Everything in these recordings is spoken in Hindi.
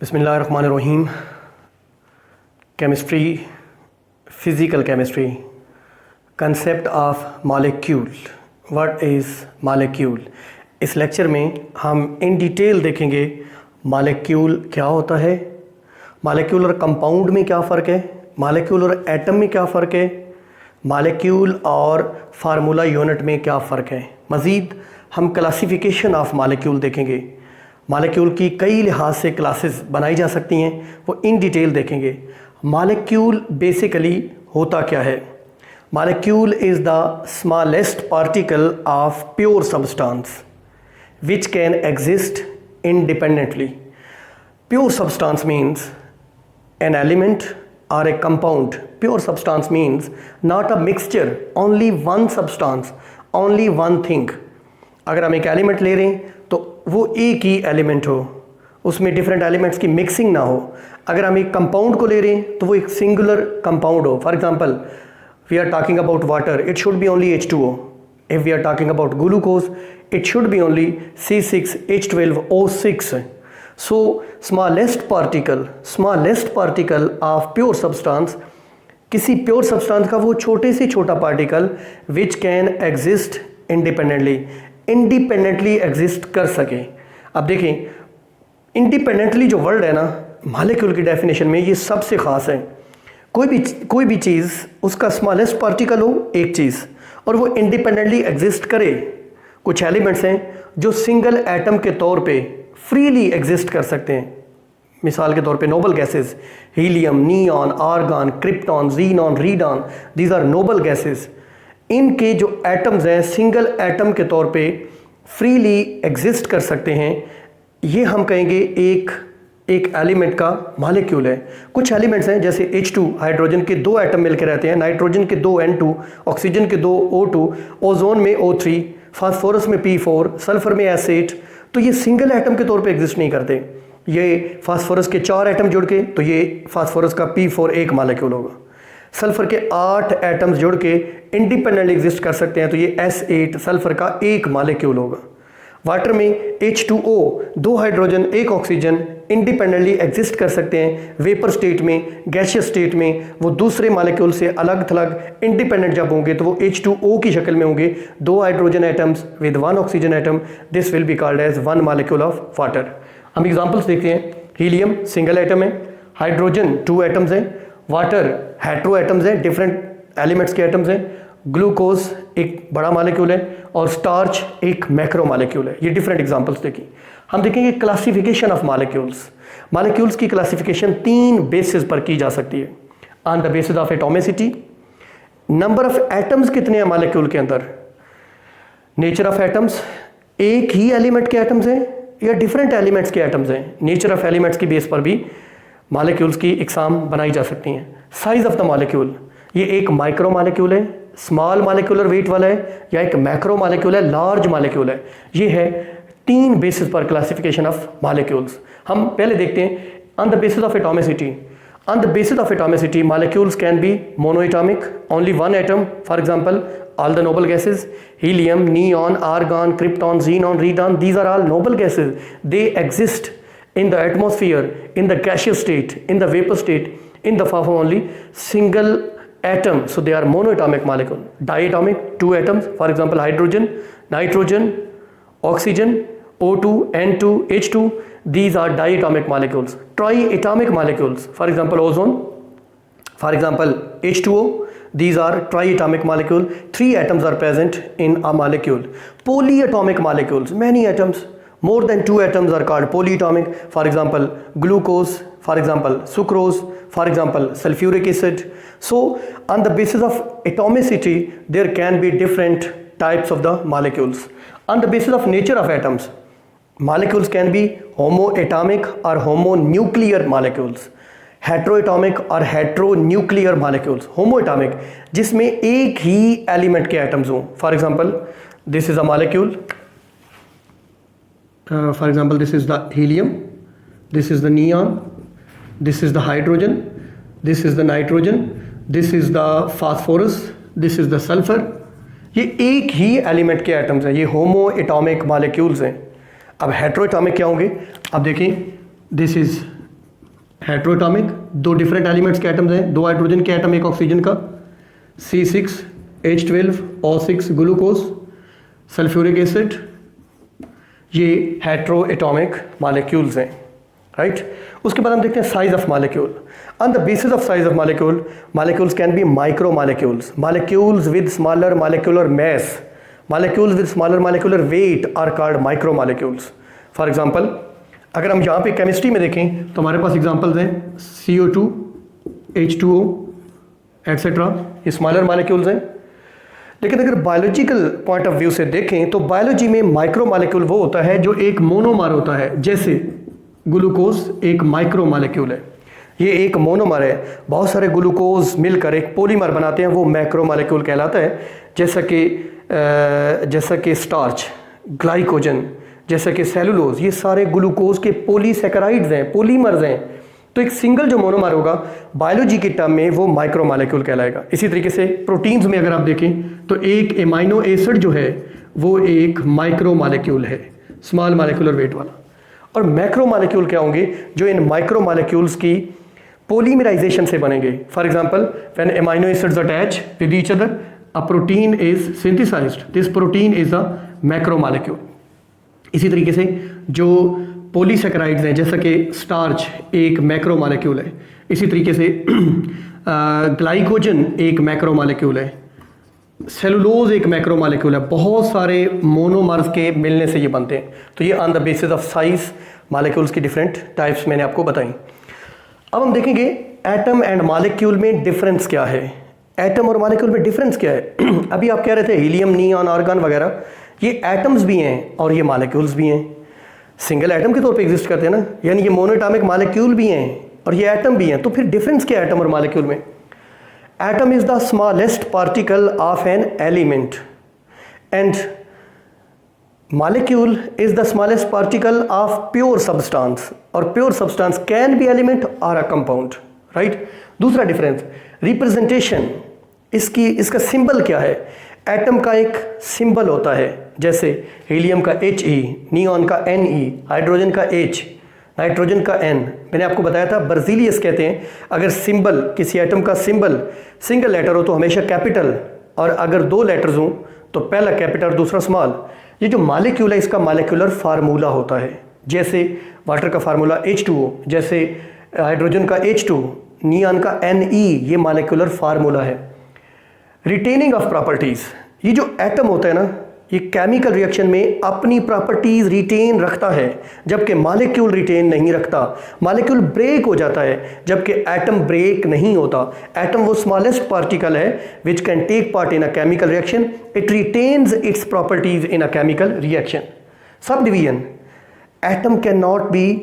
बिस्मिल्लाहिर्रहमानिर्रहीम। Chemistry, physical chemistry, concept of molecule. What is molecule. इस लेक्चर में हम इन डिटेल देखेंगे मॉलिक्यूल क्या होता है, मॉलिक्यूल और कंपाउंड में क्या फ़र्क है, मॉलिक्यूल और एटम में क्या फ़र्क है, मॉलिक्यूल और फार्मूला यूनिट में क्या फ़र्क है। मज़ीद हम क्लासिफिकेशन ऑफ मॉलिक्यूल देखेंगे। मॉलिक्यूल की कई लिहाज से क्लासेस बनाई जा सकती हैं, वो इन डिटेल देखेंगे। मॉलिक्यूल बेसिकली होता क्या है। Molecule is the smallest particle of pure substance which can exist independently. Pure substance means an element or a compound. Pure substance means not a mixture, only one substance, only one thing. अगर हम एक एलिमेंट ले रहे हैं तो वो एक ही एलिमेंट हो, उसमें डिफरेंट एलिमेंट्स की मिक्सिंग ना हो। अगर हम एक कंपाउंड को ले रहे हैं तो वो एक सिंगुलर कंपाउंड हो। For example, we are talking about water, it should be only H2O. If we are talking about glucose, it should be only C6H12O6. So smallest particle of pure substance, किसी प्योर सब्सटेंस का वो छोटे से छोटा particle which can exist independently exist कर सके। अब देखें, इंडिपेंडेंटली जो वर्ड है ना मॉलिक्यूल की डेफिनेशन में, ये सबसे ख़ास है। कोई भी चीज़, उसका स्मॉलेस्ट पार्टिकल हो एक चीज़ और वो इंडिपेंडेंटली एग्जिस्ट करे। कुछ एलिमेंट्स हैं जो सिंगल एटम के तौर पे फ्रीली एग्जिस्ट कर सकते हैं। मिसाल के तौर पे noble gases, helium, neon, argon, krypton, xenon, radon, these are noble gases. इनके जो एटम्स हैं सिंगल एटम के तौर पे फ्रीली एग्जिस्ट कर सकते हैं। ये हम कहेंगे एक एलिमेंट का मॉलिक्यूल है। कुछ एलिमेंट्स हैं जैसे H2, हाइड्रोजन के दो एटम मिलकर रहते हैं, नाइट्रोजन के दो N2, ऑक्सीजन के दो O2, ओजोन में O3, फास्फोरस में P4, सल्फर में S8। तो ये सिंगल एटम के तौर पे एग्जिस्ट नहीं करते। ये फास्फोरस के 4 एटम जुड़ के, तो ये फास्फोरस का P4 एक मॉलिक्यूल होगा। सल्फर के 8 एटम्स जुड़ के इंडिपेंडेंटली एग्जिस्ट कर सकते हैं, तो ये S8 सल्फर का एक मॉलिक्यूल होगा। वाटर में H2O, 2 hydrogen 1 oxygen independently exist कर सकते हैं। वेपर स्टेट में, गैसियस स्टेट में वो दूसरे मॉलिक्यूल से अलग थलग इंडिपेंडेंट जब होंगे तो वो H2O की शक्ल में होंगे, 2 hydrogen atoms with 1 oxygen atom. This will be called as 1 molecule of water. हम एग्जांपल्स देखते हैं। हीलियम सिंगल एटम है, हाइड्रोजन 2 एटम्स हैं, वाटर हेट्रो एटम्स हैं, डिफरेंट एलिमेंट्स के एटम्स हैं, ग्लूकोज एक बड़ा मॉलिक्यूल है और स्टार्च एक मैक्रो मॉलिक्यूल है। ये डिफरेंट एग्जांपल्स देखिए। हम देखेंगे क्लासिफिकेशन ऑफ मॉलिक्यूल्स। मॉलिक्यूल्स की क्लासिफिकेशन 3 बेसिस पर की जा सकती है। On the basis of atomicity, number of atoms कितने हैं मॉलिक्यूल के अंदर, नेचर ऑफ एटम्स, एक ही एलिमेंट के एटम्स हैं या डिफरेंट एलिमेंट्स के एटम्स हैं। नेचर ऑफ एलिमेंट्स की बेस पर भी मॉलिक्यूल्स की इकसाम बनाई जा सकती हैं। साइज ऑफ द मॉलिक्यूल, ये एक माइक्रो मॉलिक्यूल है, स्मॉल मॉलिक्यूलर वेट वाला है, या एक मैक्रो मॉलिक्यूल है, लार्ज मॉलिक्यूल है। ये है 3 बेसिस पर क्लासिफिकेशन ऑफ मॉलिक्यूल्स। हम पहले देखते हैं on the basis of atomicity. On the basis of atomicity molecules can B monoatomic, only 1 atom. For example, all the noble gases, helium, neon, argon, krypton, xenon, radon, these are all noble gases. They exist in the atmosphere, in the gaseous state, in the vapor state, in the form of only single atom. So they are monoatomic molecule. Diatomic, 2 atoms. For example, hydrogen, nitrogen, oxygen, O2, N2, H2. These are diatomic molecules. Triatomic molecules. For example, ozone. For example, H2O. These are triatomic molecule. 3 atoms are present in a molecule. Polyatomic molecules, many atoms, more than 2 atoms are called polyatomic. For example, glucose, for example, sucrose, for example, sulfuric acid. So on the basis of atomicity, there can be different types of the molecules. On the basis of nature of atoms, molecules can be homoatomic or homonuclear molecules, heteroatomic और हेट्रोन्यूक्लियर मॉलिक्यूल्स। होमोएटॉमिक जिसमें एक ही एलिमेंट के एटम्स हों। For example, this is a molecule, for example this is the helium, this is the neon, this is the hydrogen, this is the nitrogen, this is the phosphorus, this is the sulphur. ये एक ही एलिमेंट के एटम्स हैं, ये होमोएटॉमिक मॉलिक्यूल्स हैं। अब हेट्रोएटॉमिक क्या होंगे, अब देखें, दिस इज हेट्रोएटॉमिक, दो डिफरेंट एलिमेंट्स के एटम्स हैं, दो हाइड्रोजन के एटम एक ऑक्सीजन का, C6H12O6 ग्लूकोज, सल्फ्यूरिक एसिड, ये हेट्रोएटॉमिक मॉलिक्यूल्स हैं, राइट। उसके बाद हम देखते हैं size of molecule. On the basis of size of molecule, molecules can be micro molecules, molecules with smaller molecular mass, molecules with smaller molecular weight are called micro molecules. For example, अगर हम यहाँ पे केमिस्ट्री में देखें तो हमारे पास एग्जांपल्स हैं CO2, H2O एट्सेट्रा, ये स्मॉलर मॉलिक्यूल्स हैं। लेकिन अगर बायोलॉजिकल पॉइंट ऑफ व्यू से देखें तो बायोलॉजी में माइक्रो मॉलिक्यूल वो होता है जो एक मोनोमर होता है, जैसे ग्लूकोज एक माइक्रो मॉलिक्यूल है, ये एक मोनोमर है, बहुत सारे ग्लूकोज मिलकर एक पॉलीमर बनाते हैं, वो मैक्रो मॉलिक्यूल कहलाता है। जैसा कि स्टार्च, ग्लाइकोजन, जैसा कि सेलुलोज, ये सारे ग्लूकोज के पॉलीसैकेराइड्स हैं, पॉलीमर्स हैं। तो एक सिंगल जो मोनोमर होगा बायोलॉजी के टर्म में वो माइक्रो मॉलिक्यूल कहलाएगा। इसी तरीके से प्रोटीन्स में अगर आप देखें तो एक एमाइनो एसिड जो है वो एक माइक्रो मॉलिक्यूल है, स्मॉल मॉलिक्यूलर वेट वाला। और मैक्रो मॉलिक्यूल क्या होंगे, जो इन माइक्रो मॉलिक्यूल्स की पॉलीमराइजेशन से बनेंगे। For example, when amino acids attach with each other, a protein is synthesised, this protein is a macro molecule. इसी तरीके से जो पॉलीसैकेराइड्स हैं, जैसा कि स्टार्च एक मैक्रो मॉलिक्यूल है, इसी तरीके से ग्लाइकोजन एक मैक्रो मॉलिक्यूल है, सेलुलोज एक मैक्रो मॉलिक्यूल है, बहुत सारे मोनोमर्स के मिलने से ये बनते हैं। तो ये on the basis of size molecules की डिफरेंट टाइप्स मैंने आपको बताई। अब हम देखेंगे एटम एंड मॉलिक्यूल में डिफरेंस क्या है। एटम और मॉलिक्यूल में डिफरेंस क्या है? अभी आप कह रहे थे हीलियम, नियॉन, आर्गन वगैरह, ये एटम्स भी हैं और ये मॉलिक्यूल्स भी हैं, सिंगल एटम के तौर पे एग्जिस्ट करते हैं ना, यानी ये मोनोएटॉमिक मॉलिक्यूल भी हैं और ये एटम भी हैं। तो फिर डिफरेंस क्या है एटम और मॉलिक्यूल में? Atom is the smallest particle of an element and molecule is the smallest particle of pure substance, और pure substance can be element or a compound, right? दूसरा डिफरेंस रिप्रेजेंटेशन, इसका सिंबल क्या है? एटम का एक सिंबल होता है, जैसे हीलियम का He, नियॉन का Ne, हाइड्रोजन का H, नाइट्रोजन का N। मैंने आपको बताया था बर्जीलियस कहते हैं, अगर सिंबल किसी एटम का सिंबल सिंगल लेटर हो तो हमेशा कैपिटल, और अगर दो लेटर्स हों तो पहला कैपिटल दूसरा स्मॉल। ये जो मॉलिक्यूल है इसका मॉलिक्यूलर फार्मूला होता है, जैसे वाटर का फार्मूला H2O, जैसे हाइड्रोजन का H2, नियॉन का Ne, ये मॉलिक्यूलर फार्मूला है। रिटेनिंग ऑफ प्रॉपर्टीज, ये जो एटम होता है ना, ये केमिकल रिएक्शन में अपनी प्रॉपर्टीज रिटेन रखता है, जबकि मॉलिक्यूल रिटेन नहीं रखता। मॉलिक्यूल ब्रेक हो जाता है जबकि एटम ब्रेक नहीं होता। एटम वो स्मॉलेस्ट पार्टिकल है which can take part in a chemical reaction, it retains its properties in a chemical reaction. Subdivision, atom can not be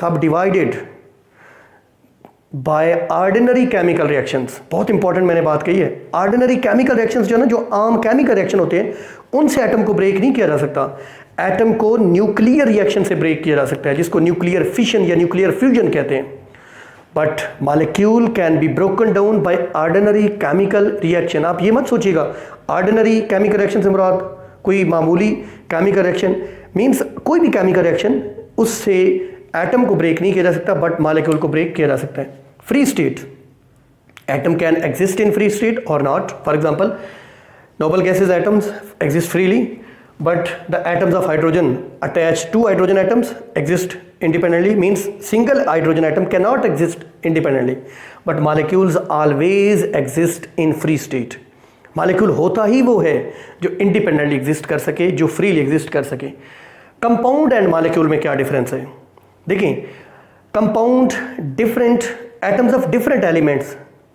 subdivided by ordinary chemical reactions. बहुत इंपॉर्टेंट मैंने बात कही है, ऑर्डिनरी केमिकल रिएक्शंस जो है ना, जो आम केमिकल रिएक्शन होते हैं, उनसे एटम को ब्रेक नहीं किया जा सकता। एटम को न्यूक्लियर रिएक्शन से ब्रेक किया जा सकता है, जिसको न्यूक्लियर फिशन या न्यूक्लियर फ्यूजन कहते हैं। But molecule can be broken down by ordinary chemical reaction. आप ये मत सोचिएगा ऑर्डिनरी केमिकल रिएक्शन से मुराद कोई मामूली केमिकल रिएक्शन, मीन्स कोई भी केमिकल रिएक्शन, उससे एटम को ब्रेक नहीं किया जा सकता, बट मॉलिक्यूल को ब्रेक किया जा सकता है। Free state, atom can exist in free state और not. For example, noble gases atoms exist freely, but the atoms of hydrogen attached to hydrogen atoms exist independently, means single hydrogen atom cannot exist independently, but molecules always exist in free state. molecule होता ही वो है जो independently exist कर सके, जो freely exist कर सके। compound and molecule में क्या difference है? देखिए, compound different atoms of different elements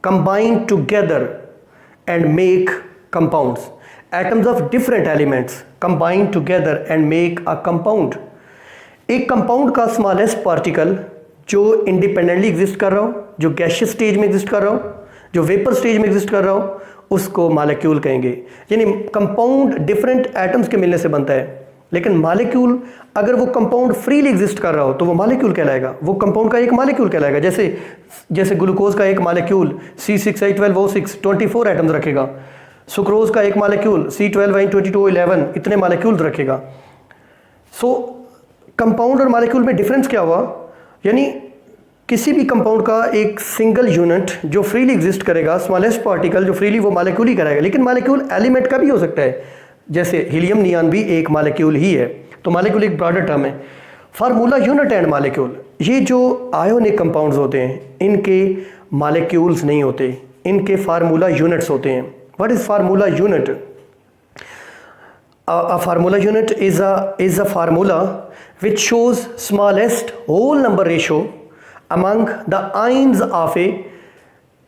combine together and make compounds. Atoms of different elements combine together and make a compound. एक कंपाउंड का स्मॉलेस्ट पार्टिकल जो इंडिपेंडेंटली एग्जिस्ट कर रहा हो, जो गैसियस स्टेज में एग्जिस्ट कर रहा हो, जो वेपर स्टेज में एग्जिस्ट कर रहा हो, उसको मॉलिक्यूल कहेंगे। यानी कंपाउंड डिफरेंट एटम्स के मिलने से बनता है, लेकिन मॉलिक्यूल अगर वो कंपाउंड फ्रीली एग्जिस्ट कर रहा हो तो वो मॉलिक्यूल कहलाएगा, वो कंपाउंड का एक मॉलिक्यूल कहलाएगा। जैसे ग्लूकोज का एक मॉलिक्यूल C6H12O6 24 एटम्स रखेगा, सुक्रोज का एक मॉलिक्यूल C12N22O11 इतने मॉलिक्यूल रखेगा। सो कंपाउंड और मॉलिक्यूल में डिफरेंस क्या हुआ? यानी किसी भी कंपाउंड का एक सिंगल यूनिट जो फ्रीली एग्जिस्ट करेगा, स्मॉलेस्ट पार्टिकल जो फ्रीली, वो मालिक्यूल ही कराएगा। लेकिन मालिक्यूल एलिमेंट का भी हो सकता है, जैसे हीलियम नियॉन भी एक मालिक्यूल ही है। तो मालिक्यूल एक ब्रॉडर टर्म है। फार्मूला यूनिट एंड मालिक्यूल, ये जो आयोनिक कंपाउंड्स होते हैं इनके मालिक्यूल्स नहीं होते, इनके फार्मूला यूनिट्स होते हैं। What is formula unit? A formula unit is a formula which shows smallest whole number ratio among the ions of a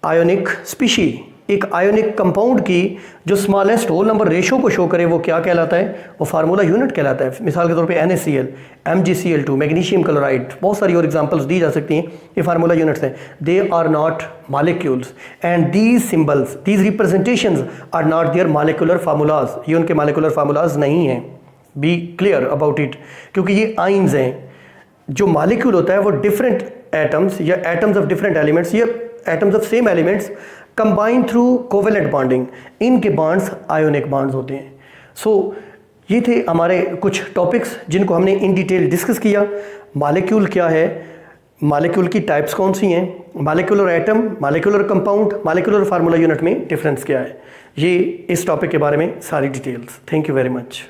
ionic species। एक आयोनिक कंपाउंड की जो स्मॉलेस्ट होल नंबर रेशो को शो करे वो क्या कहलाता है? वो फार्मूला यूनिट कहलाता है। मिसाल के तौर पे NaCl, MgCl2, मैग्नीशियम क्लोराइड, बहुत सारी और एग्जांपल्स दी जा सकती हैं। ये फार्मूला यूनिट्स हैं। They are not molecules and these symbols, these representations are not their molecular formulas. ये उनके मॉलिक्यूलर फार्मूलाज नहीं हैं। बी क्लियर अबाउट इट, क्योंकि ये आइंस हैं। जो मॉलिक्यूल होता है वो डिफरेंट एटम्स या एटम्स ऑफ डिफरेंट एलिमेंट्स या atoms of same elements combine through covalent bonding, इनके बॉन्ड्स आयोनिक बॉन्ड्स होते हैं। सो ये थे हमारे कुछ टॉपिक्स जिनको हमने इन डिटेल डिस्कस किया। मॉलिक्यूल क्या है, मॉलिक्यूल की टाइप्स कौन सी हैं, molecular atom, molecular compound, molecular formula unit में डिफरेंस क्या है, ये इस टॉपिक के बारे में सारी details. Thank you very much.